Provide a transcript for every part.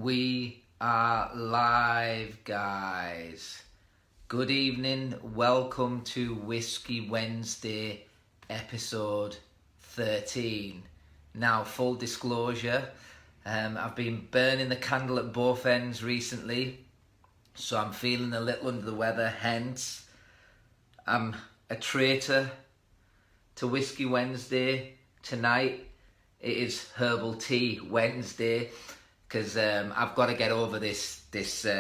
We are live, guys. Good evening. Welcome to Whiskey Wednesday, episode 13. Now, full disclosure, I've been burning the candle at both ends recently, so I'm feeling a little under the weather. Hence, I'm a traitor to Whiskey Wednesday tonight. It is Herbal Tea Wednesday because I've got to get over this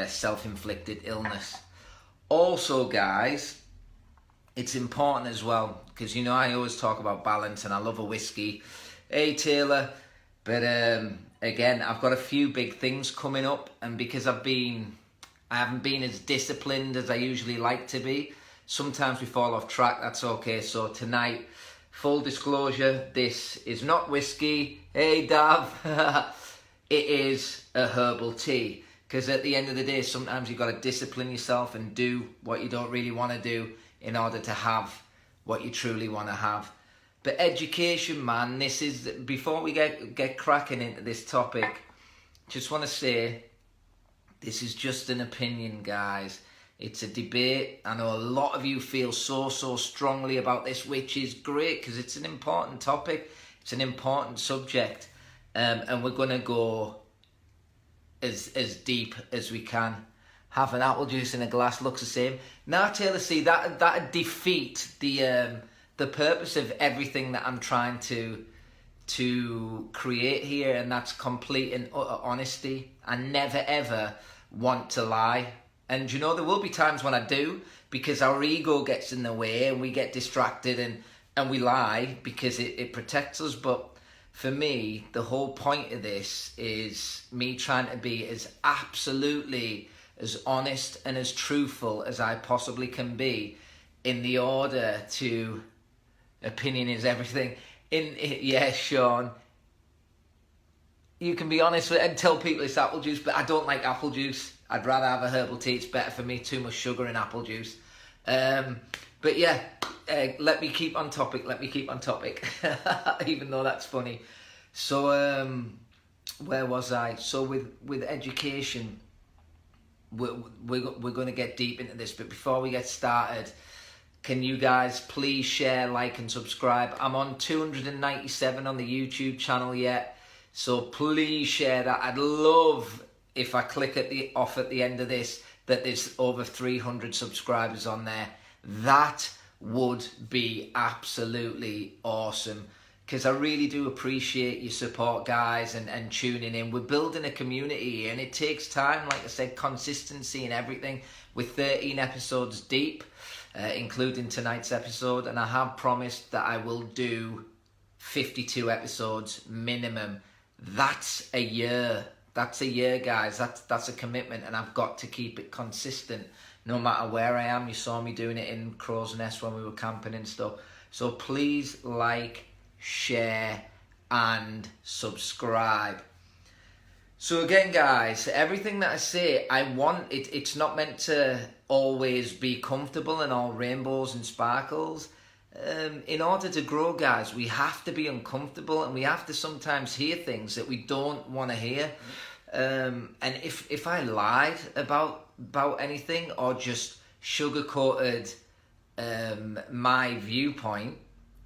self-inflicted illness. Also, guys, it's important as well because, you know, I always talk about balance and I love a whiskey. Hey, Taylor. But again, I've got a few big things coming up, and because I haven't been as disciplined as I usually like to be. Sometimes we fall off track, that's okay. So tonight, full disclosure, this is not whiskey. Hey, Dav. It is a herbal tea. Because at the end of the day, sometimes you've got to discipline yourself and do what you don't really want to do in order to have what you truly want to have. But education, man, this is, before we get cracking into this topic, just want to say, this is just an opinion, guys. It's a debate. I know a lot of you feel so strongly about this, which is great because it's an important topic. It's an important subject. And we're going to go as deep as we can. Have an apple juice in a glass looks the same. Now, Taylor, see, that defeat the purpose of everything that I'm trying to create here, and that's complete and utter honesty. I never ever want to lie. And you know, there will be times when I do, because our ego gets in the way and we get distracted and we lie because it protects us. But for me, the whole point of this is me trying to be as absolutely as honest and as truthful as I possibly can be in the order to... Opinion is everything. Yeah, Sean, you can be honest with and tell people it's apple juice, but I don't like apple juice. I'd rather have a herbal tea. It's better for me. Too much sugar in apple juice. But yeah, let me keep on topic. Even though that's funny. So where was I? So with education, we're going to get deep into this. But before we get started, can you guys please share, like, and subscribe? I'm on 297 on the YouTube channel yet, so please share that. I'd love if I click at the end of this that there's over 300 subscribers on there. That would be absolutely awesome, because I really do appreciate your support, guys, and tuning in. We're building a community here, and it takes time, like I said, consistency and everything. We're 13 episodes deep, including tonight's episode, and I have promised that I will do 52 episodes minimum. That's a year. That's a year, guys. That's a commitment, and I've got to keep it consistent no matter where I am. You saw me doing it in Crow's Nest when we were camping and stuff. So please like, share, and subscribe. So again, guys, everything that I say, I want it. It's not meant to always be comfortable and all rainbows and sparkles. In order to grow, guys, we have to be uncomfortable, and we have to sometimes hear things that we don't want to hear. And if I lied about anything or just sugarcoated my viewpoint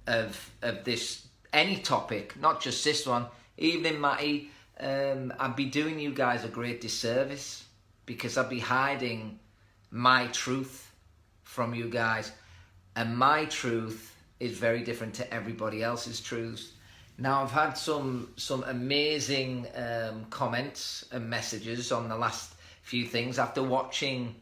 of this any topic, not just this one, evening Matty, I'd be doing you guys a great disservice, because I'd be hiding my truth from you guys, and my truth is very different to everybody else's truths. Now, I've had some amazing comments and messages on the last few things after watching.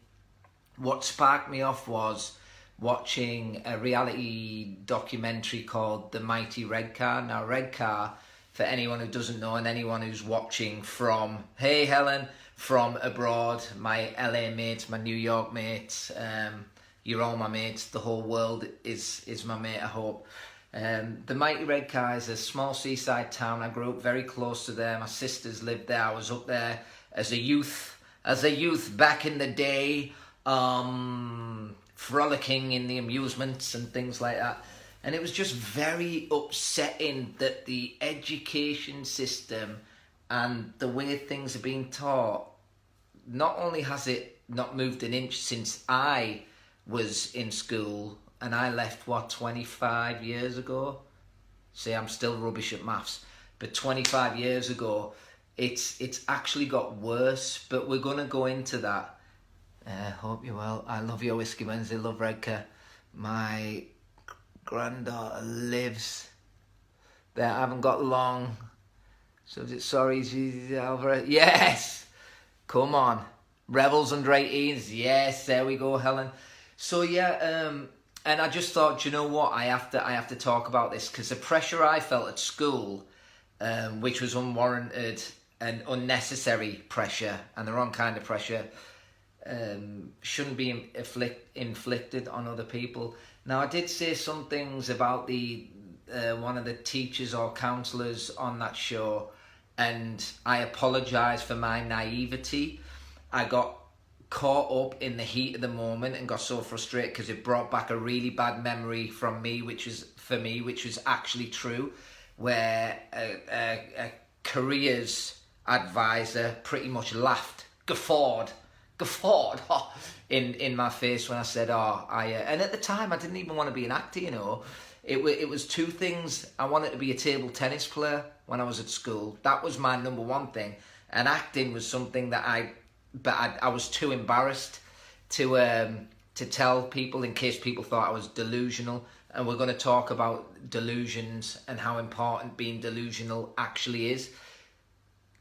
What sparked me off was watching a reality documentary called The Mighty Redcar. Now, Redcar, for anyone who doesn't know and anyone who's watching from, hey Helen, from abroad, my LA mates, my New York mates, you're all my mates, the whole world is my mate, I hope. The Mighty Redcar is a small seaside town. I grew up very close to there. My sisters lived there. I was up there as a youth back in the day, frolicking in the amusements and things like that. And it was just very upsetting that the education system and the way things are being taught, not only has it not moved an inch since I was in school, and I left, 25 years ago? See, I'm still rubbish at maths, but 25 years ago, it's actually got worse, but we're going to go into that. Hope you're well. I love your Whiskey Wednesday, love Redcar. My granddaughter lives there. I haven't got long. So is it, sorry, she's over. Yes! Come on. Rebels under 18s. Yes, there we go, Helen. So yeah, and I just thought, you know what, I have to talk about this, because the pressure I felt at school, which was unwarranted and unnecessary pressure, and the wrong kind of pressure, shouldn't be inflicted on other people. Now, I did say some things about the one of the teachers or counsellors on that show, and I apologise for my naivety. I got caught up in the heat of the moment and got so frustrated because it brought back a really bad memory from me, which was actually true, where a careers advisor pretty much laughed, guffawed in my face when I said, and at the time I didn't even want to be an actor, you know. It was two things. I wanted to be a table tennis player when I was at school. That was my number one thing. And acting was something that I was too embarrassed to tell people, in case people thought I was delusional. And we're going to talk about delusions and how important being delusional actually is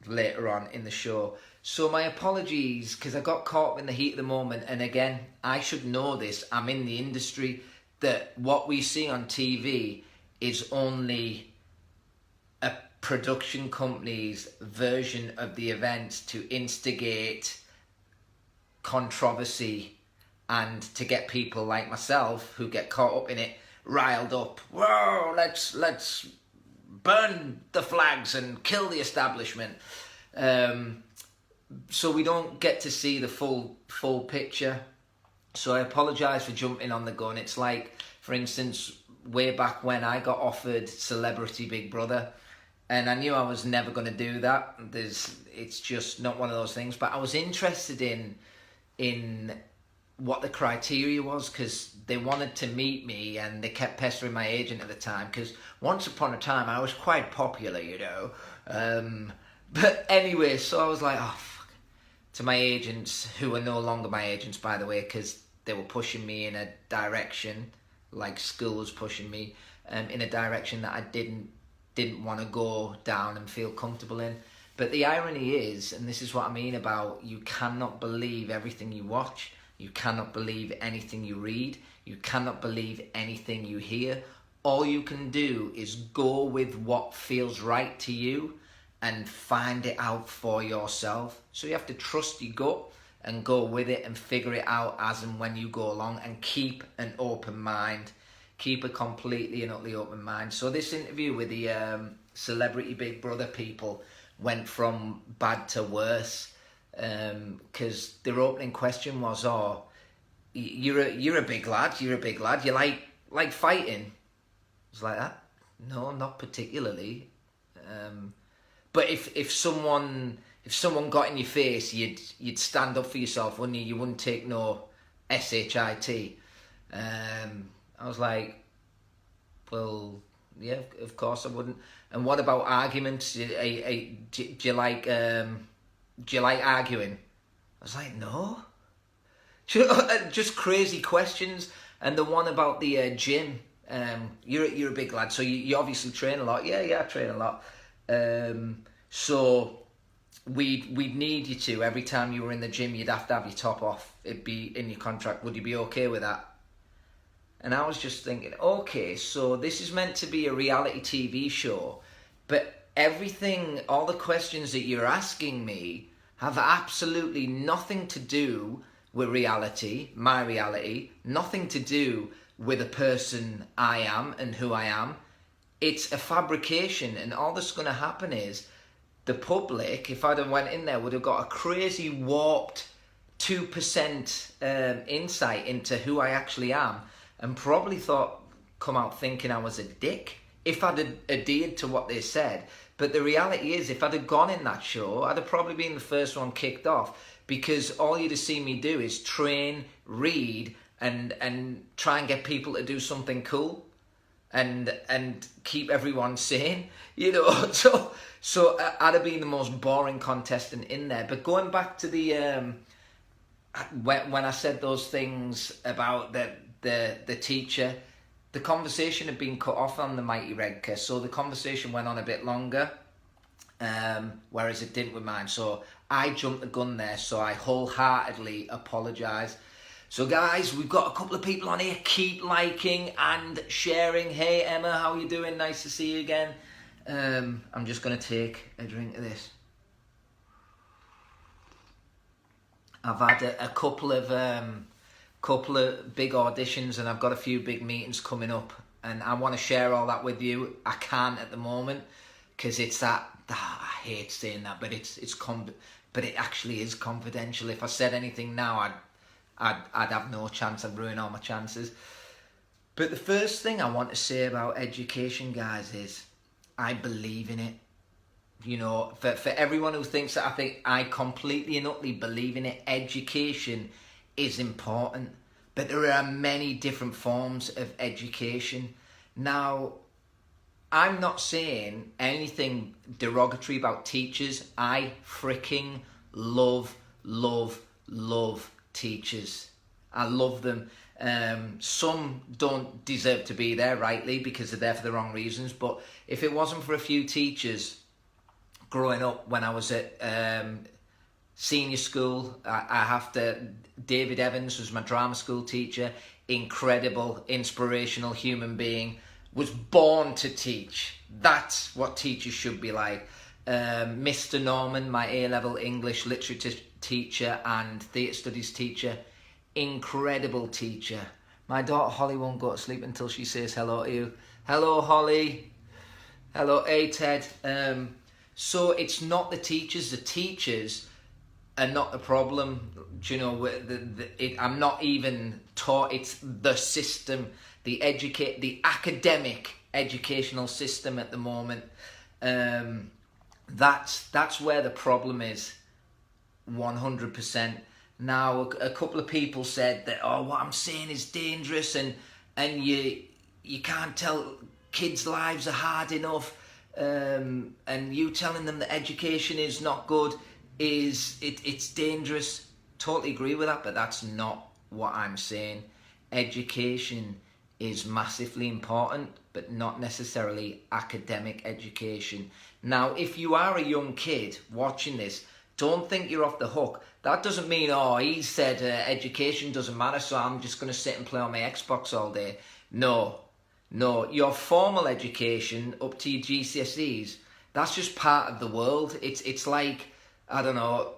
later on in the show. So my apologies, because I got caught up in the heat of the moment. And again, I should know this. I'm in the industry, that what we see on TV is only a production company's version of the events to instigate controversy and to get people like myself who get caught up in it riled up. Whoa, let's burn the flags and kill the establishment. So we don't get to see the full picture. So I apologise for jumping on the gun. It's like, for instance, way back when I got offered Celebrity Big Brother, and I knew I was never going to do that. It's just not one of those things. But I was interested in what the criteria was, because they wanted to meet me and they kept pestering my agent at the time, because once upon a time I was quite popular, you know. But anyway, so I was like, oh, fuck. To my agents, who are no longer my agents, by the way, because they were pushing me in a direction, like school was pushing me, in a direction that I didn't want to go down and feel comfortable in. But the irony is, and this is what I mean about, you cannot believe everything you watch, you cannot believe anything you read, you cannot believe anything you hear. All you can do is go with what feels right to you and find it out for yourself. So you have to trust your gut and go with it and figure it out as and when you go along, and keep an open mind. Keep a completely and utterly open mind. So this interview with the Celebrity Big Brother people went from bad to worse, because their opening question was, "Oh, you're a big lad. You're a big lad. You like fighting?" I was like, that? No, not particularly. But if someone got in your face, you'd stand up for yourself, wouldn't you? You wouldn't take no shit. I was like, well, yeah, of course I wouldn't. And what about arguments? Do you like arguing? I was like, no. Just crazy questions. And the one about the gym. You're a big lad, so you obviously train a lot. Yeah, I train a lot. So we'd need you to, every time you were in the gym, you'd have to have your top off. It'd be in your contract. Would you be okay with that? And I was just thinking, okay, so this is meant to be a reality TV show, but everything, all the questions that you're asking me have absolutely nothing to do with reality, my reality, nothing to do with the person I am and who I am. It's a fabrication, and all that's going to happen is the public, if I'd have went in there, would have got a crazy warped 2% insight into who I actually am, and probably come out thinking I was a dick if I'd adhered to what they said. But the reality is, if I'd have gone in that show, I'd have probably been the first one kicked off, because all you'd have seen me do is train, read, and try and get people to do something cool, and keep everyone sane, you know. So I'd have been the most boring contestant in there. But going back to the when I said those things about the teacher, the conversation had been cut off on the Mighty Redcar, so the conversation went on a bit longer, whereas it didn't with mine. So I jumped the gun there, so I wholeheartedly apologise. So guys, we've got a couple of people on here. Keep liking and sharing. Hey Emma, how you doing? Nice to see you again. I'm just going to take a drink of this. I've had a couple of big auditions, and I've got a few big meetings coming up, and I want to share all that with you. I can't at the moment because it's that, I hate saying that, but but it actually is confidential. If I said anything now, I'd have no chance. I'd ruin all my chances. But the first thing I want to say about education, guys, is I believe in it. You know, for everyone who thinks that, I completely and utterly believe in it. Education is important, but there are many different forms of education. Now, I'm not saying anything derogatory about teachers. I freaking love teachers. I love them. Some don't deserve to be there, rightly, because they're there for the wrong reasons. But if it wasn't for a few teachers growing up when I was at senior school, I have to... David Evans was my drama school teacher. Incredible, inspirational human being. Was born to teach. That's what teachers should be like. Mr. Norman, my A-level English literature teacher and theatre studies teacher. Incredible teacher. My daughter Holly won't go to sleep until she says hello to you. Hello, Holly. Hello, hey, Ted. So it's not the teachers. The teachers are not the problem. Do you know, I'm not even taught. It's the system, the academic educational system at the moment. That's where the problem is, 100%. Now, a couple of people said that, oh, what I'm saying is dangerous, and you can't tell kids' lives are hard enough, and you telling them that education is not good it's dangerous. Totally agree with that, but that's not what I'm saying. Education is massively important, but not necessarily academic education. Now, if you are a young kid watching this, don't think you're off the hook. That doesn't mean, oh, he said education doesn't matter, so I'm just going to sit and play on my Xbox all day. No, your formal education up to your GCSEs, that's just part of the world. It's like, I don't know,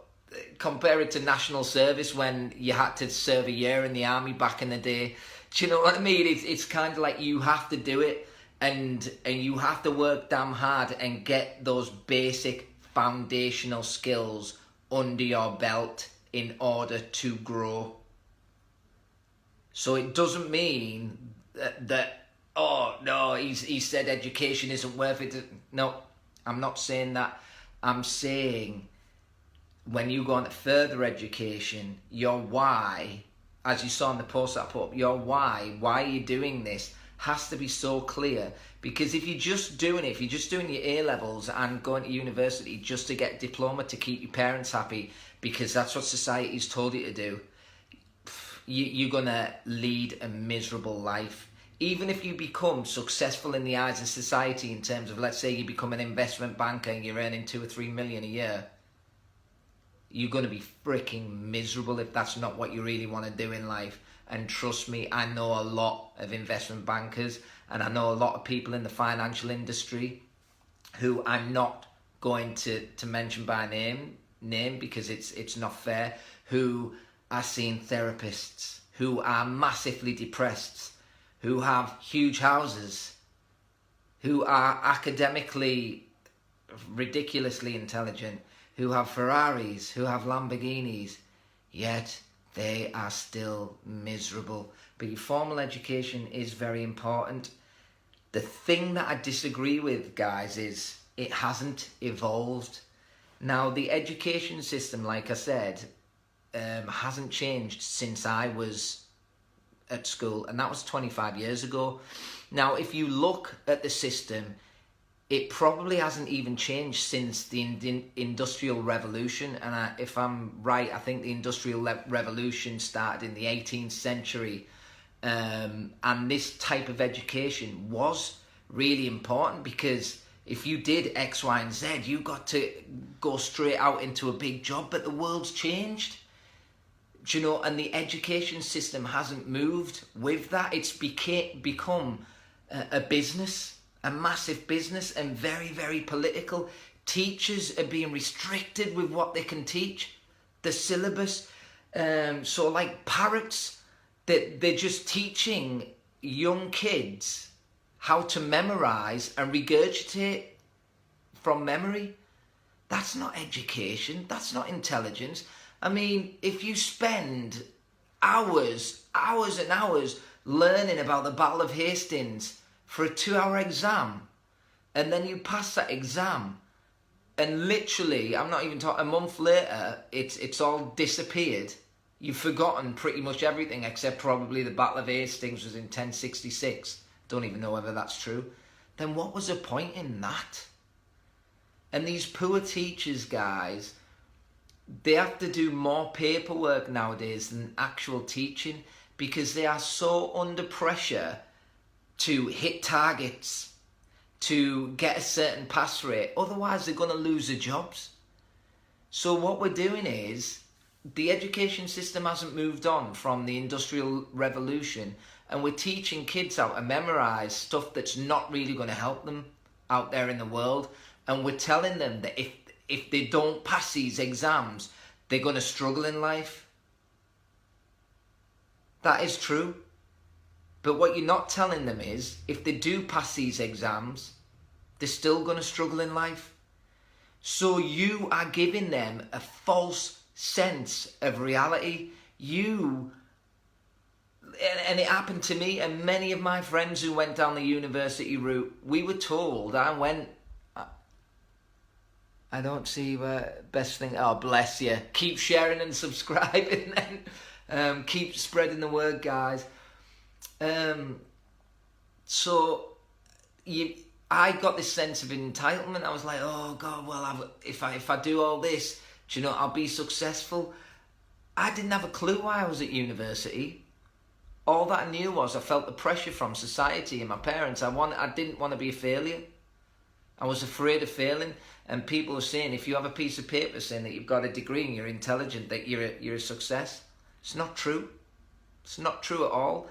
compare it to national service when you had to serve a year in the army back in the day. Do you know what I mean? It's kind of like you have to do it, and you have to work damn hard and get those basic foundational skills under your belt in order to grow. So it doesn't mean that oh no, he said education isn't worth it. No, I'm not saying that. I'm saying when you go on to further education, your why, as you saw in the post that I put up, your why are you doing this, has to be so clear. Because if you're just doing it, if you're just doing your A-levels and going to university just to get a diploma to keep your parents happy, because that's what society's told you to do, you're going to lead a miserable life. Even if you become successful in the eyes of society in terms of, let's say you become an investment banker and you're earning 2 or 3 million a year, you're going to be freaking miserable if that's not what you really want to do in life. And trust me, I know a lot of investment bankers, and I know a lot of people in the financial industry who I'm not going to mention by name because it's not fair, who are seeing therapists, who are massively depressed, who have huge houses, who are academically ridiculously intelligent, who have Ferraris, who have Lamborghinis, yet they are still miserable. But your formal education is very important. The thing that I disagree with, guys, is it hasn't evolved. Now, the education system, like I said, hasn't changed since I was at school, and that was 25 years ago. Now, if you look at the system, it probably hasn't even changed since the Industrial Revolution. And if I'm right, I think the Industrial Revolution started in the 18th century. And this type of education was really important, because if you did X, Y, and Z, you got to go straight out into a big job. But the world's changed, you know, and the education system hasn't moved with that. It's become a business, a massive business, and very, very political. Teachers are being restricted with what they can teach, the syllabus. So like parrots, they're just teaching young kids how to memorize and regurgitate from memory. That's not education. That's not intelligence. I mean, if you spend hours and hours learning about the Battle of Hastings for a 2-hour exam, and then you pass that exam, and literally, I'm not even talking, a month later, it's all disappeared. You've forgotten pretty much everything, except probably the Battle of Hastings was in 1066. Don't even know whether that's true. Then what was the point in that? And these poor teachers, guys, they have to do more paperwork nowadays than actual teaching, because they are so under pressure to hit targets, to get a certain pass rate. Otherwise, they're going to lose their jobs. So what we're doing is, the education system hasn't moved on from the Industrial Revolution, and we're teaching kids how to memorize stuff that's not really going to help them out there in the world. And we're telling them that if they don't pass these exams, they're going to struggle in life. That is true. But what you're not telling them is, if they do pass these exams, they're still going to struggle in life. So you are giving them a false sense of reality. And it happened to me and many of my friends who went down the university route. We were told, I don't see best thing. Oh, bless you. Keep sharing and subscribing then. Keep spreading the word, guys. I got this sense of entitlement. I was like, oh God, well, if I do all this, do you know, I'll be successful. I didn't have a clue why I was at university. All that I knew was I felt the pressure from society and my parents. I didn't want to be a failure. I was afraid of failing. And people are saying, if you have a piece of paper saying that you've got a degree and you're intelligent, that you're a success. It's not true. It's not true at all.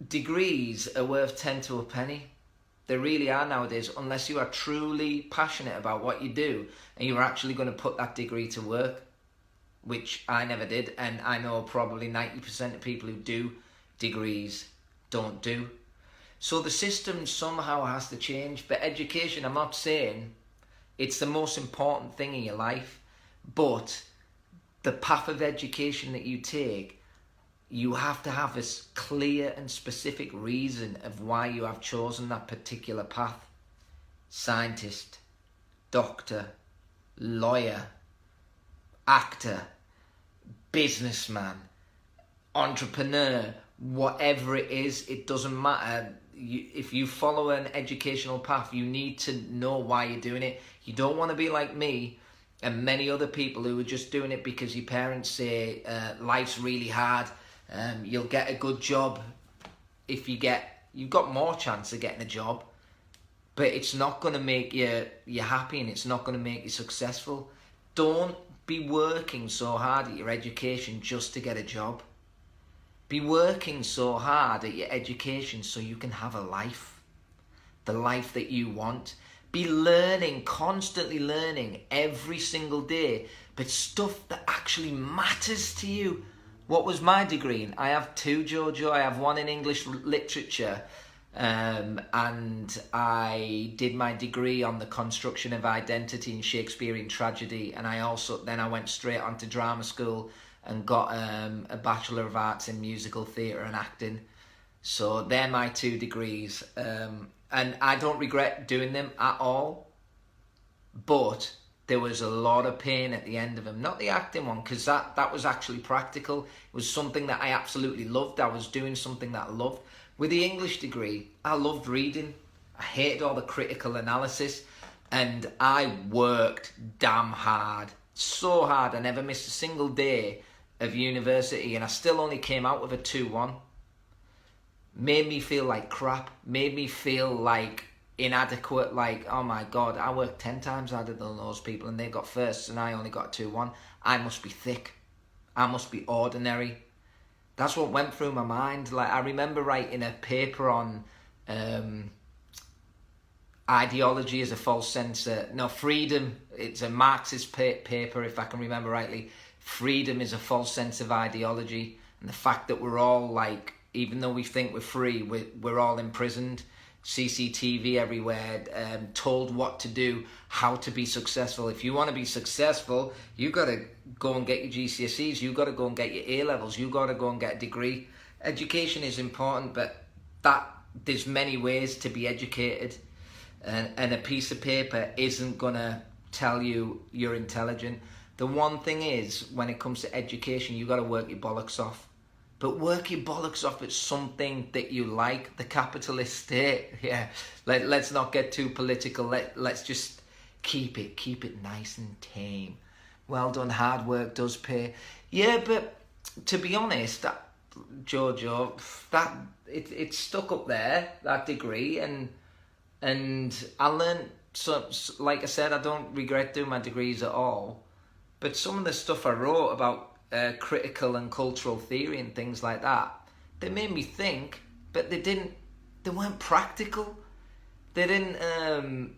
Degrees are worth 10 to a penny. They really are nowadays, unless you are truly passionate about what you do and you're actually going to put that degree to work, which I never did, and I know probably 90% of people who do degrees don't do. So the system somehow has to change. But education, I'm not saying it's the most important thing in your life, but the path of education that you take, you have to have a clear and specific reason of why you have chosen that particular path. Scientist, doctor, lawyer, actor, businessman, entrepreneur, whatever it is, it doesn't matter. If you follow an educational path, you need to know why you're doing it. You don't want to be like me and many other people who are just doing it because your parents say life's really hard. You'll get a good job you've got more chance of getting a job, but it's not going to make you happy, and it's not going to make you successful. Don't be working so hard at your education just to get a job. Be working so hard at your education so you can have a life, the life that you want. Be learning, constantly learning every single day, but stuff that actually matters to you. What was my degree in? I have two, Jojo. I have one in English literature, and I did my degree on the construction of identity in Shakespearean tragedy, and I went straight on to drama school and got a Bachelor of Arts in musical theatre and acting. So they're my 2 degrees. And I don't regret doing them at all. But there was a lot of pain at the end of them. Not the acting one, because that was actually practical. It was something that I absolutely loved. I was doing something that I loved. With the English degree, I loved reading. I hated all the critical analysis. And I worked damn hard. So hard. I never missed a single day of university. And I still only came out with a 2-1. Made me feel like crap. Made me feel like inadequate, like, oh my God, I worked 10 times harder than those people and they got firsts and I only got 2-1. I must be thick. I must be ordinary. That's what went through my mind. Like, I remember writing a paper on ideology as a false sense. No, freedom. It's a Marxist paper, if I can remember rightly. Freedom is a false sense of ideology. And the fact that we're all like, even though we think we're free, we're all imprisoned. CCTV everywhere, told what to do, how to be successful. If you want to be successful, you got to go and get your GCSEs, you got to go and get your A-levels, you got to go and get a degree. Education is important, but there's many ways to be educated, and a piece of paper isn't going to tell you you're intelligent. The one thing is, when it comes to education, you got to work your bollocks off. But work your bollocks off at something that you like. The capitalist state, yeah. Let's not get too political. Let's just keep it nice and tame. Well done, hard work does pay. Yeah, but to be honest, Jojo, that it's stuck up there, that degree, and I learned. So, like I said, I don't regret doing my degrees at all. But some of the stuff I wrote about critical and cultural theory and things like that, they made me think, but they weren't practical. They didn't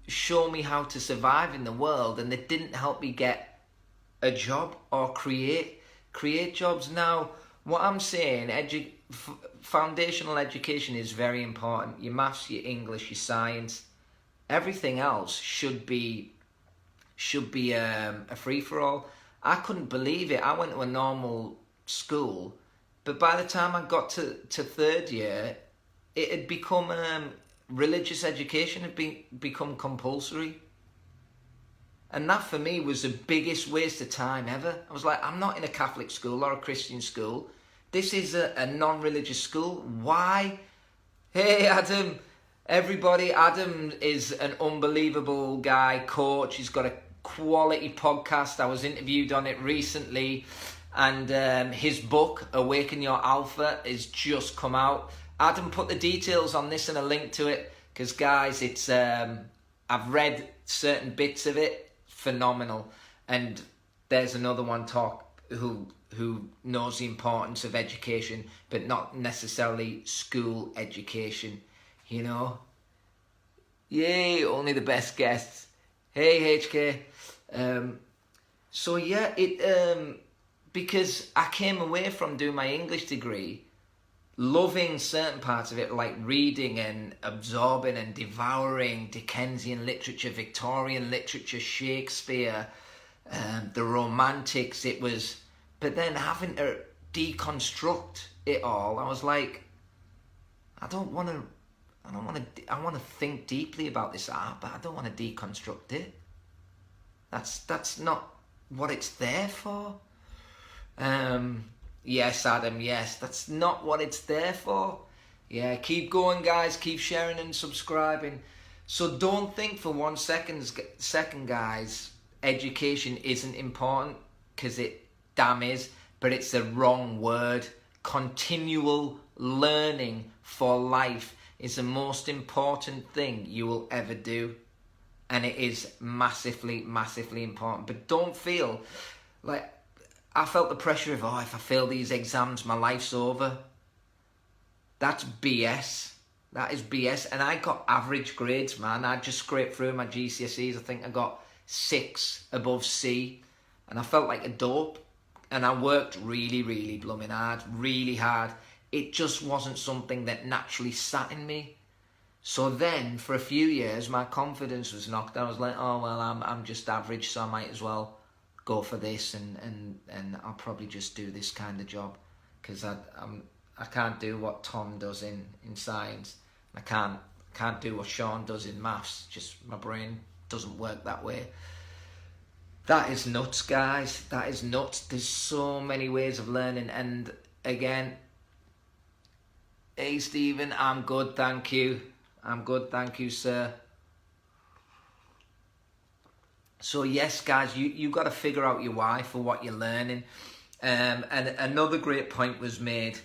show me how to survive in the world, and they didn't help me get a job or create jobs. Now, what I'm saying, foundational education is very important. Your maths, your English, your science, everything else should be a free-for-all. I couldn't believe it. I went to a normal school, but by the time I got to 3rd year, it had become religious education had become compulsory. And that for me was the biggest waste of time ever. I was like, I'm not in a Catholic school or a Christian school. This is a non-religious school. Why? Hey, Adam. Everybody, Adam is an unbelievable guy, coach. He's got a quality podcast. I was interviewed on it recently, and his book Awaken Your Alpha is just come out. Adam put the details on this and a link to it, because guys, it's I've read certain bits of it, phenomenal. And there's another one who knows the importance of education, but not necessarily school education, you know. Yay, only the best guests. Hey HK. So yeah, because I came away from doing my English degree loving certain parts of it, like reading and absorbing and devouring Dickensian literature, Victorian literature, Shakespeare, the Romantics. But then having to deconstruct it all, I was like, I want to think deeply about this art, but I don't want to deconstruct it. That's not what it's there for. Yes, Adam, yes, that's not what it's there for. Yeah, keep going, guys. Keep sharing and subscribing. So don't think for 1 second, guys, education isn't important, because it damn is, but it's the wrong word. Continual learning for life is the most important thing you will ever do. And it is massively, massively important. But don't feel like, I felt the pressure of, if I fail these exams, my life's over. That's BS. That is BS. And I got average grades, man. I just scraped through my GCSEs. I think I got 6 above C. And I felt like a dope. And I worked really, really blooming hard. Really hard. It just wasn't something that naturally sat in me. So then, for a few years, my confidence was knocked. I was like, oh, well, I'm just average, so I might as well go for this, and I'll probably just do this kind of job, because can't do what Tom does in science. I can't do what Sean does in maths. Just my brain doesn't work that way. That is nuts, guys. That is nuts. There's so many ways of learning. And again, hey Stephen, I'm good, thank you. I'm good, thank you, sir. So yes, guys, you got to figure out your why for what you're learning. And another great point was made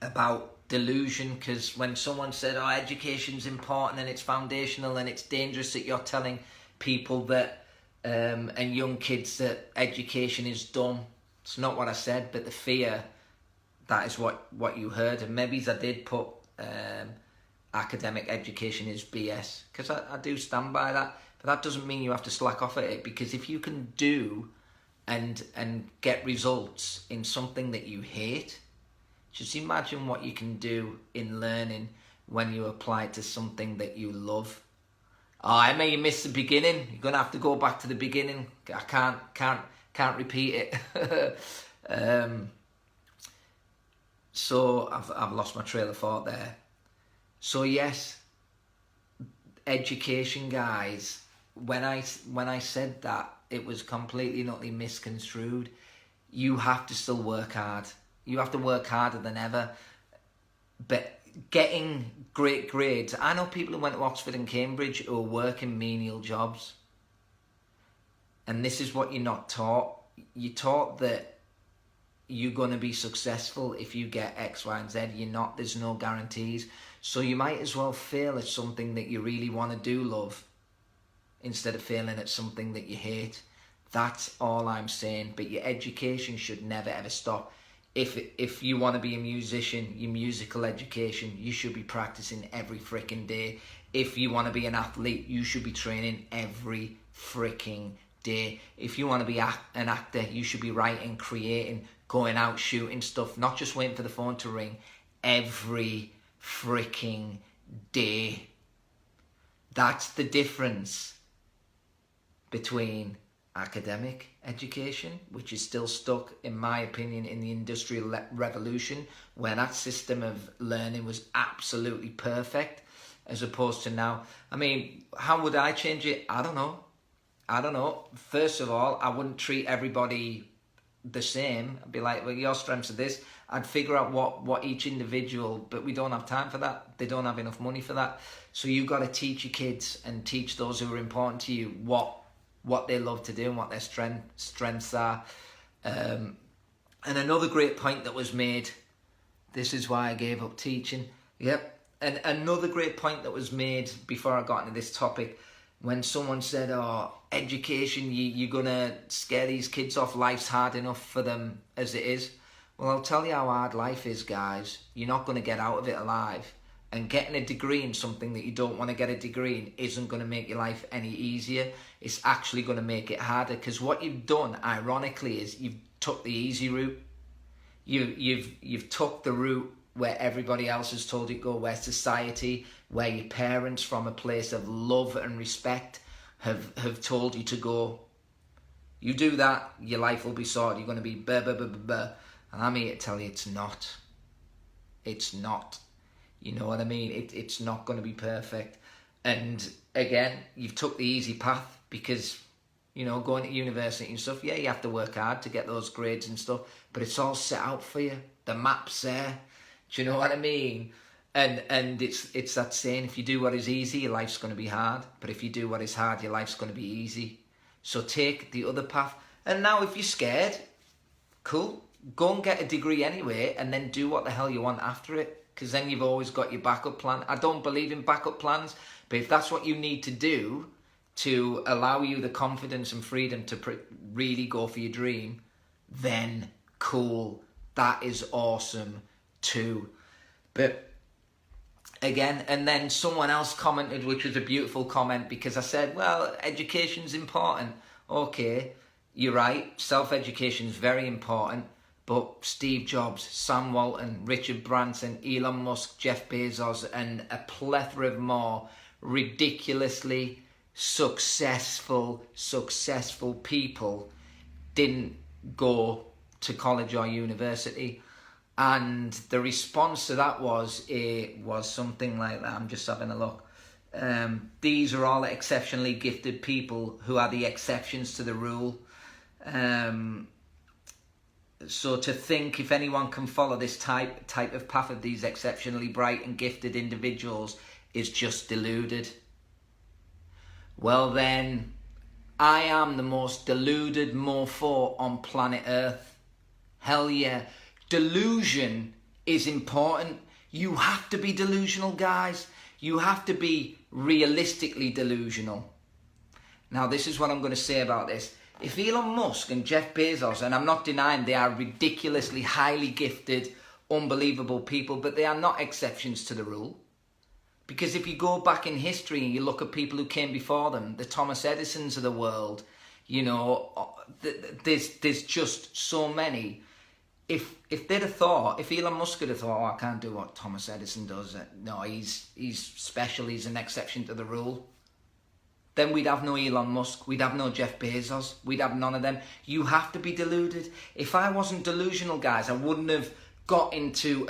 about delusion, because when someone said, oh, education's important and it's foundational and it's dangerous that you're telling people that and young kids that education is dumb. It's not what I said, but the fear, that is what you heard. And maybe I did put academic education is BS, because I do stand by that. But that doesn't mean you have to slack off at it, because if you can do and get results in something that you hate, just imagine what you can do in learning when you apply it to something that you love. Oh, I may have missed the beginning. You're gonna have to go back to the beginning. I can't repeat it. So I've lost my trail of thought there. So yes, education, guys. When I said that, it was completely and utterly misconstrued. You have to still work hard. You have to work harder than ever. But getting great grades, I know people who went to Oxford and Cambridge who are working menial jobs. And this is what you're not taught. You're taught that you're going to be successful if you get X, Y, and Z. You're not. There's no guarantees. So you might as well fail at something that you really want to do, love, instead of failing at something that you hate. That's all I'm saying. But your education should never ever stop. If you want to be a musician, your musical education, you should be practicing every freaking day. If you want to be an athlete, you should be training every freaking day. If you want to be an actor, you should be writing, creating, going out, shooting stuff, not just waiting for the phone to ring, every freaking day. That's the difference between academic education, which is still stuck, in my opinion, in the Industrial Revolution, where that system of learning was absolutely perfect, as opposed to now. I mean, how would I change it? I don't know. First of all, I wouldn't treat everybody the same. I'd be like, well, your strengths are this. I'd figure out what each individual, but we don't have time for that. They don't have enough money for that. So you've got to teach your kids and teach those who are important to you what they love to do and what their strengths are. And another great point that was made, this is why I gave up teaching. Yep. And another great point that was made before I got into this topic, when someone said, oh, education, you're going to scare these kids off, life's hard enough for them as it is. Well, I'll tell you how hard life is, guys. You're not going to get out of it alive. And getting a degree in something that you don't want to get a degree in isn't going to make your life any easier. It's actually going to make it harder, because what you've done, ironically, is you've took the easy route. You've took the route where everybody else has told you to go, where society, where your parents, from a place of love and respect, have told you to go. You do that, your life will be sorted. You're going to be blah, blah, blah, blah, blah. And I'm here to tell you it's not. It's not. You know what I mean? It's not going to be perfect. And again, you've took the easy path because, you know, going to university and stuff, yeah, you have to work hard to get those grades and stuff, but it's all set out for you. The map's there. Do you know what I mean? And it's that saying, if you do what is easy, your life's going to be hard. But if you do what is hard, your life's going to be easy. So take the other path. And now if you're scared, cool. Go and get a degree anyway, and then do what the hell you want after it. Because then you've always got your backup plan. I don't believe in backup plans, but if that's what you need to do to allow you the confidence and freedom to really go for your dream, then cool. That is awesome too. But again, and then someone else commented, which was a beautiful comment, because I said, well, education's important. Okay, you're right. Self-education is very important. But Steve Jobs, Sam Walton, Richard Branson, Elon Musk, Jeff Bezos, and a plethora of more ridiculously successful people didn't go to college or university. And the response to that was something like that. I'm just having a look. These are all exceptionally gifted people who are the exceptions to the rule. So to think if anyone can follow this type of path of these exceptionally bright and gifted individuals is just deluded. Well then, I am the most deluded mofo on planet Earth. Hell yeah. Delusion is important. You have to be delusional, guys. You have to be realistically delusional. Now, this is what I'm going to say about this. If Elon Musk and Jeff Bezos, and I'm not denying they are ridiculously highly gifted, unbelievable people, but they are not exceptions to the rule. Because if you go back in history and you look at people who came before them, the Thomas Edisons of the world, you know, there's just so many. If they'd have thought, if Elon Musk had have thought, oh, I can't do what Thomas Edison does, no, he's special, he's an exception to the rule, then we'd have no Elon Musk, we'd have no Jeff Bezos, we'd have none of them. You have to be deluded. If I wasn't delusional, guys, I wouldn't have got into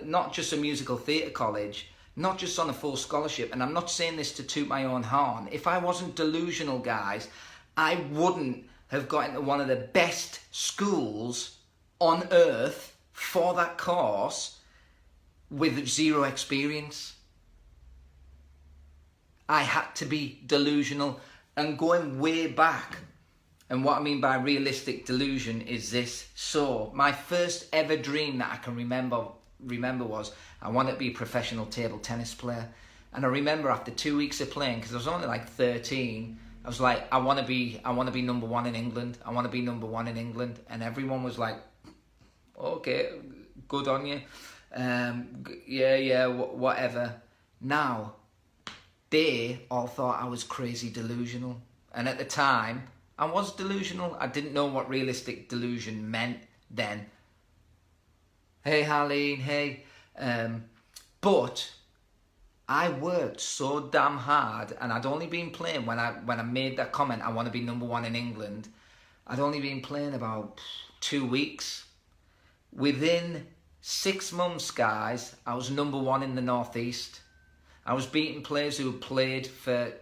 not just a musical theatre college, not just on a full scholarship, and I'm not saying this to toot my own horn. If I wasn't delusional, guys, I wouldn't have got into one of the best schools on earth for that course with zero experience. I had to be delusional, and going way back. And what I mean by realistic delusion is this. So my first ever dream that I can remember was I wanted to be a professional table tennis player. And I remember after 2 weeks of playing, because I was only like 13, I was like, I want to be number one in England. I want to be number one in England. And everyone was like, okay, good on you. Whatever. Now, they all thought I was crazy delusional. And at the time, I was delusional. I didn't know what realistic delusion meant then. Hey, Harleen, hey. But I worked so damn hard, and I'd only been playing when I made that comment, I want to be number one in England. I'd only been playing about 2 weeks. Within 6 months, guys, I was number one in the Northeast. I was beating players who had played for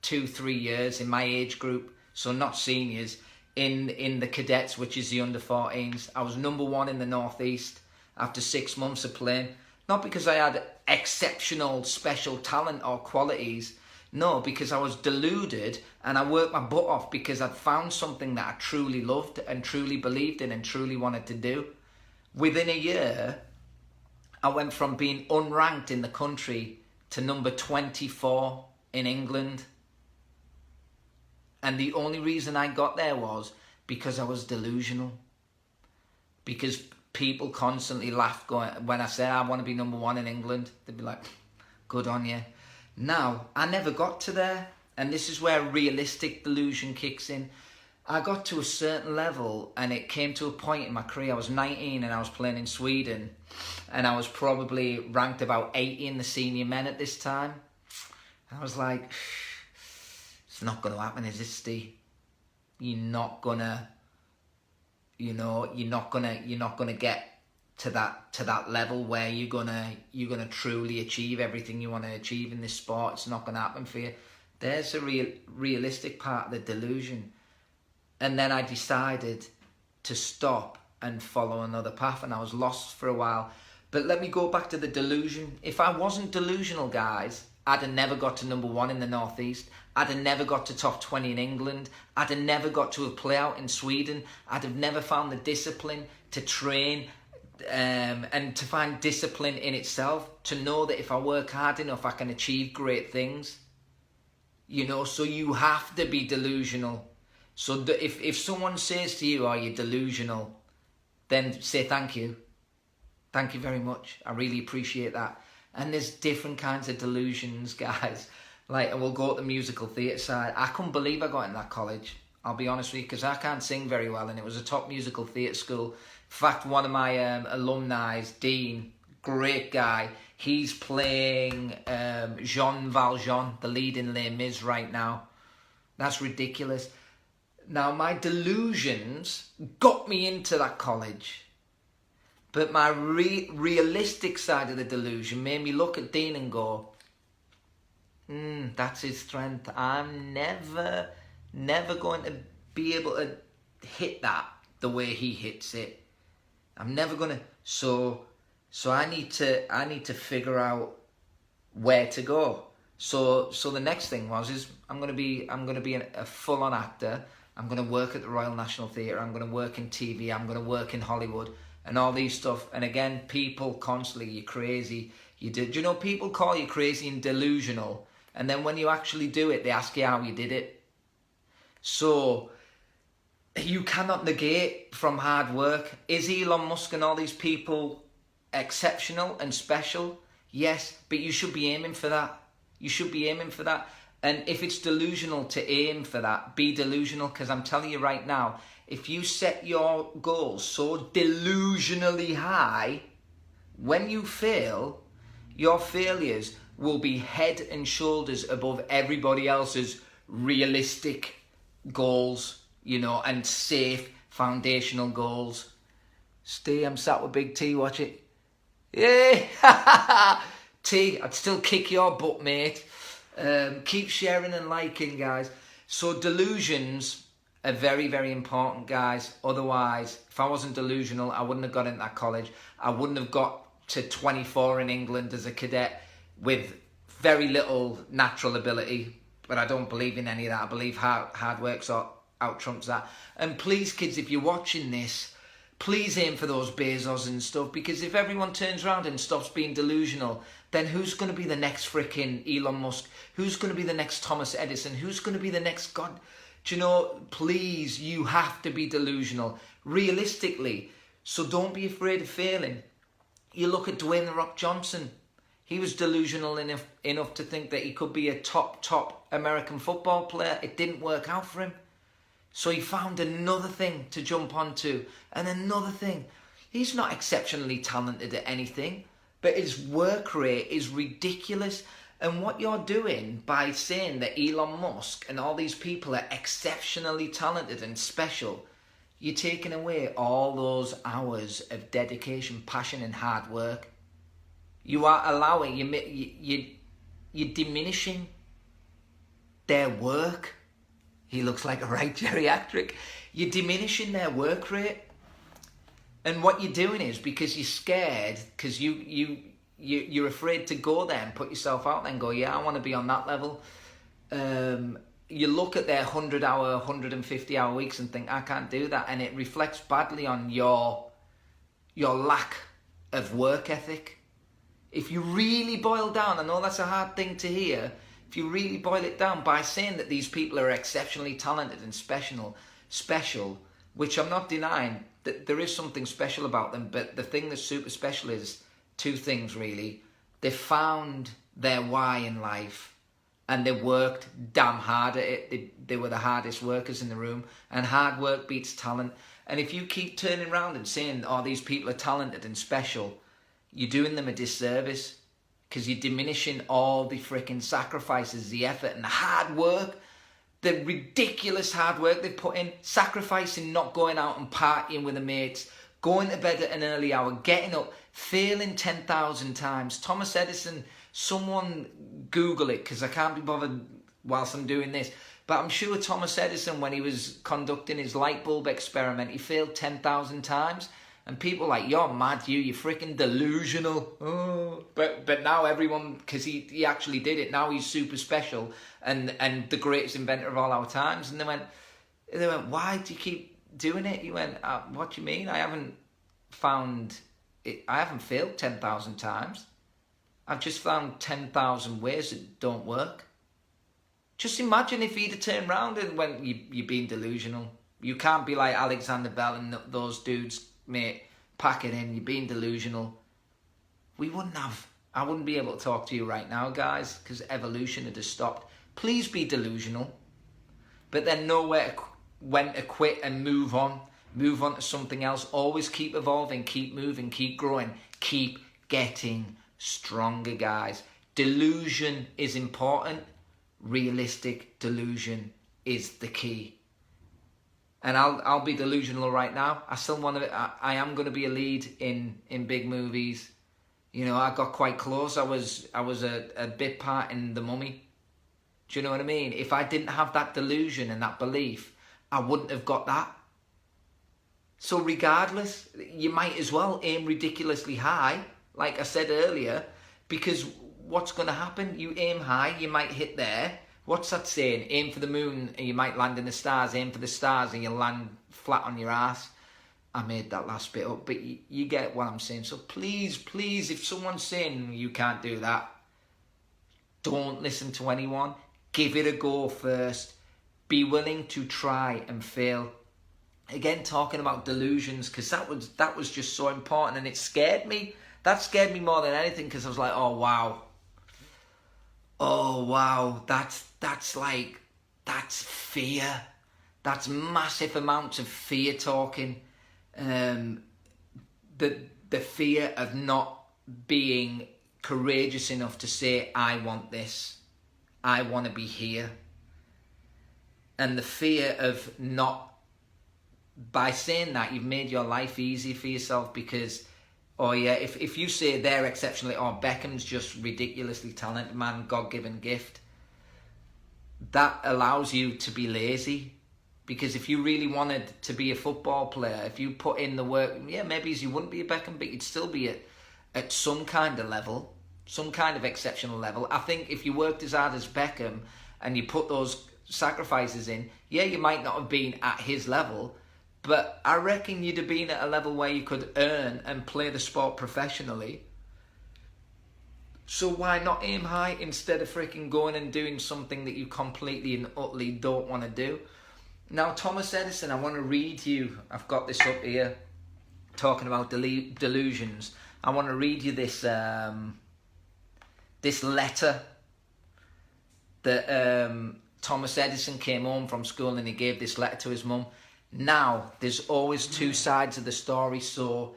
2-3 years in my age group, so not seniors, in the cadets, which is the under 14s. I was number one in the Northeast after 6 months of playing. Not because I had exceptional special talent or qualities. No, because I was deluded and I worked my butt off because I'd found something that I truly loved and truly believed in and truly wanted to do. Within a year, I went from being unranked in the country to number 24 in England. And the only reason I got there was because I was delusional. Because people constantly laughed when I said I want to be number one in England. They'd be like, good on you. Now, I never got to there. And this is where realistic delusion kicks in. I got to a certain level and it came to a point in my career. I was 19 and I was playing in Sweden. And I was probably ranked about 80 in the senior men at this time. And I was like, it's not going to happen, is it, Steve? You're not gonna get to that level where you're gonna truly achieve everything you want to achieve in this sport. It's not gonna happen for you. There's a realistic part of the delusion. And then I decided to stop and follow another path, and I was lost for a while. But let me go back to the delusion. If I wasn't delusional, guys, I'd have never got to number one in the Northeast. I'd have never got to top 20 in England. I'd have never got to a play out in Sweden. I'd have never found the discipline to train and to find discipline in itself, to know that if I work hard enough, I can achieve great things. So you have to be delusional. So if someone says to you, are you delusional? Then say thank you. Thank you very much. I really appreciate that. And there's different kinds of delusions, guys. Like, we'll go at the musical theatre side. I couldn't believe I got in that college. I'll be honest with you, because I can't sing very well, and it was a top musical theatre school. In fact, one of my alumni, Dean, great guy, he's playing Jean Valjean, the lead in Les Mis right now. That's ridiculous. Now, my delusions got me into that college. But my realistic side of the delusion made me look at Dean and go, that's his strength. I'm never going to be able to hit that the way he hits it. I'm never going to. So I need to figure out where to go. So the next thing is I'm going to be a full-on actor. I'm going to work at the Royal National Theatre. I'm going to work in TV. I'm going to work in Hollywood and all these stuff. And again, people constantly, you're crazy. Do you know people call you crazy and delusional? And then when you actually do it, they ask you how you did it. So you cannot negate from hard work. Is Elon Musk and all these people exceptional and special? Yes, but you should be aiming for that. You should be aiming for that. And if it's delusional to aim for that, be delusional. Because I'm telling you right now, if you set your goals so delusionally high, when you fail, your failures will be head and shoulders above everybody else's realistic goals, and safe foundational goals. Steve, I'm sat with Big T, watch it. Yeah! T, I'd still kick your butt, mate. Keep sharing and liking, guys. So delusions are very, very important, guys. Otherwise, if I wasn't delusional, I wouldn't have got into that college. I wouldn't have got to 24 in England as a cadet with very little natural ability. But I don't believe in any of that. I believe hard work out trumps that. And please, kids, if you're watching this, please aim for those Bezos and stuff, because if everyone turns around and stops being delusional, then who's going to be the next frickin' Elon Musk? Who's going to be the next Thomas Edison? Who's going to be the next God? Do you know, please, you have to be delusional, realistically. So don't be afraid of failing. You look at Dwayne "The Rock" Johnson. He was delusional enough to think that he could be a top American football player. It didn't work out for him. So he found another thing to jump onto, and another thing. He's not exceptionally talented at anything, but his work rate is ridiculous. And what you're doing by saying that Elon Musk and all these people are exceptionally talented and special, you're taking away all those hours of dedication, passion and hard work. You are allowing, you're diminishing their work. He looks like a right geriatric. You're diminishing their work rate. And what you're doing is, because you're scared, because you're afraid to go there and put yourself out there and go, yeah, I want to be on that level. You look at their 100-hour, 150-hour weeks and think, I can't do that. And it reflects badly on your lack of work ethic. If you really boil down, I know that's a hard thing to hear, if you really boil it down by saying that these people are exceptionally talented and special, which I'm not denying, that there is something special about them, but the thing that's super special is two things really. They found their why in life and they worked damn hard at it. They were the hardest workers in the room, and hard work beats talent. And if you keep turning around and saying, oh, these people are talented and special, you're doing them a disservice, because you're diminishing all the freaking sacrifices, the effort and the hard work, the ridiculous hard work they've put in, sacrificing not going out and partying with the mates, going to bed at an early hour, getting up, failing 10,000 times. Thomas Edison, someone Google it, because I can't be bothered whilst I'm doing this, but I'm sure Thomas Edison, when he was conducting his light bulb experiment, he failed 10,000 times. And people are like, you're mad, you're freaking delusional. Oh. But now everyone, because he actually did it, now he's super special and the greatest inventor of all our times. And they went, why do you keep doing it? He went, what do you mean? I haven't found it. I haven't failed 10,000 times. I've just found 10,000 ways that don't work. Just imagine if he'd have turned around and went, you're being delusional. You can't be like Alexander Bell and those dudes. Mate, pack it in, you're being delusional. I wouldn't be able to talk to you right now, guys, because evolution had just stopped. Please be delusional, but then know when to quit and move on to something else. Always keep evolving, keep moving, keep growing, keep getting stronger, guys. Delusion is important. Realistic delusion is the key. And I'll be delusional right now. I still want to. I am going to be a lead in big movies. You know, I got quite close. I was a bit part in The Mummy. Do you know what I mean? If I didn't have that delusion and that belief, I wouldn't have got that. So regardless, you might as well aim ridiculously high, like I said earlier, because what's going to happen? You aim high, you might hit there. What's that saying? Aim for the moon and you might land in the stars. Aim for the stars and you'll land flat on your ass. I made that last bit up, but you get what I'm saying. So please, please, if someone's saying you can't do that, don't listen to anyone. Give it a go first. Be willing to try and fail. Again, talking about delusions, because that was just so important, and it scared me. That scared me more than anything, because I was like, oh wow, that's fear. That's massive amounts of fear talking. The fear of not being courageous enough to say, I want this. I want to be here. And the fear of not, by saying that, you've made your life easy for yourself, because, oh yeah, if you say they're exceptionally, oh, Beckham's just ridiculously talented, man, God-given gift, that allows you to be lazy. Because if you really wanted to be a football player, if you put in the work, yeah, maybe you wouldn't be a Beckham, but you'd still be at some kind of level, some kind of exceptional level. I think if you worked as hard as Beckham and you put those sacrifices in, yeah, you might not have been at his level, but I reckon you'd have been at a level where you could earn and play the sport professionally. So why not aim high instead of freaking going and doing something that you completely and utterly don't want to do? Now, Thomas Edison, I want to read you, I've got this up here, talking about delusions. I want to read you this this letter that Thomas Edison came home from school, and he gave this letter to his mum. Now, there's always two sides of the story. So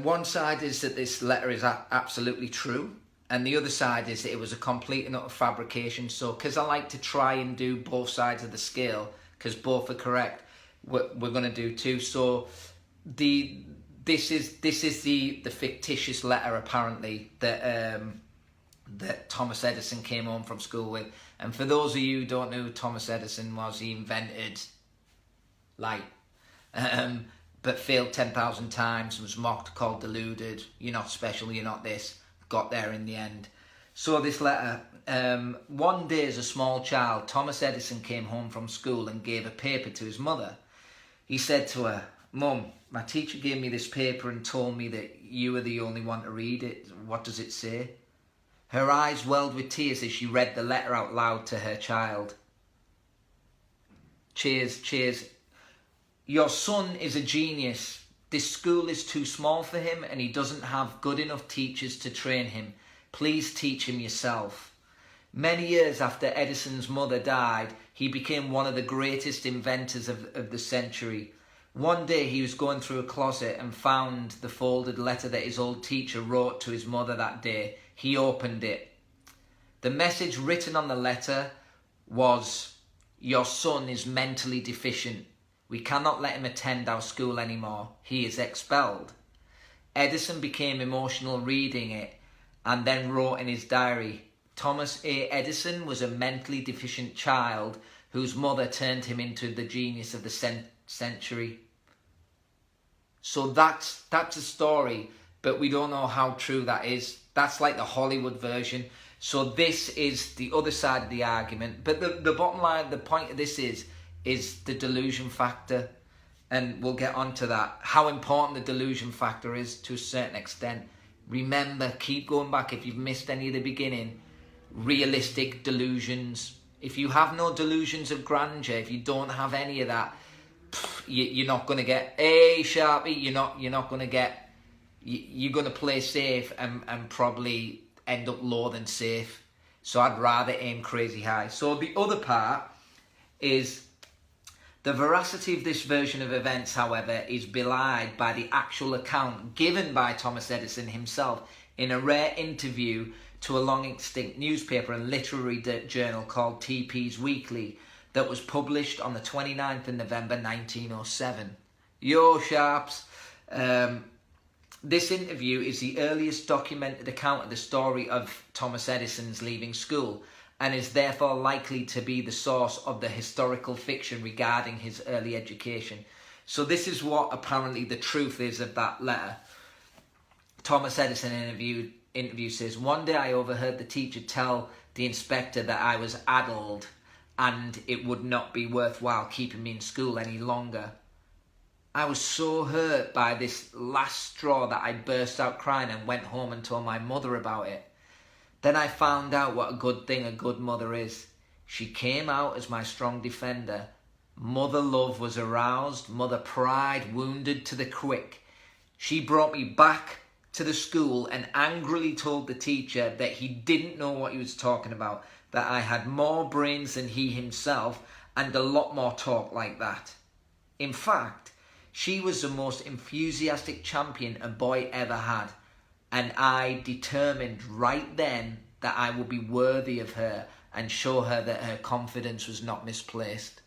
one side is that this letter is absolutely true, and the other side is that it was a complete and utter fabrication. So, because I like to try and do both sides of the scale, because both are correct, we're going to do two. So, this is the fictitious letter, apparently, that Thomas Edison came home from school with. And for those of you who don't know who Thomas Edison was, he invented light, but failed 10,000 times, was mocked, called deluded, you're not special, you're not this, got there in the end. So this letter, one day as a small child, Thomas Edison came home from school and gave a paper to his mother. He said to her, Mum, my teacher gave me this paper and told me that you are the only one to read it. What does it say? Her eyes welled with tears as she read the letter out loud to her child. Cheers, cheers. Your son is a genius. This school is too small for him and he doesn't have good enough teachers to train him. Please teach him yourself. Many years after Edison's mother died, he became one of the greatest inventors of the century. One day he was going through a closet and found the folded letter that his old teacher wrote to his mother that day. He opened it. The message written on the letter was, your son is mentally deficient. We cannot let him attend our school anymore. He is expelled. Edison became emotional reading it and then wrote in his diary, Thomas A. Edison was a mentally deficient child whose mother turned him into the genius of the century. So that's a story, but we don't know how true that is. That's like the Hollywood version. So this is the other side of the argument. But the bottom line, the point of this is the delusion factor. And we'll get onto that. How important the delusion factor is to a certain extent. Remember, keep going back if you've missed any of the beginning. Realistic delusions. If you have no delusions of grandeur, if you don't have any of that, you're not going to get, hey Sharpie, you're not going to get, you're going to play safe and probably end up lower than safe. So I'd rather aim crazy high. So the other part is the veracity of this version of events, however, is belied by the actual account given by Thomas Edison himself in a rare interview to a long extinct newspaper and literary journal called TP's Weekly. that was published on the 29th of November 1907. Yo, Sharps! This interview is the earliest documented account of the story of Thomas Edison's leaving school, and is therefore likely to be the source of the historical fiction regarding his early education. So this is what apparently the truth is of that letter. Thomas Edison interview says, "One day I overheard the teacher tell the inspector that I was addled and it would not be worthwhile keeping me in school any longer. I was so hurt by this last straw that I burst out crying and went home and told my mother about it. Then I found out what a good thing a good mother is. She came out as my strong defender. Mother love was aroused, mother pride wounded to the quick. She brought me back to the school and angrily told the teacher that he didn't know what he was talking about, that I had more brains than he himself and a lot more talk like that. In fact, she was the most enthusiastic champion a boy ever had, and I determined right then that I would be worthy of her and show her that her confidence was not misplaced."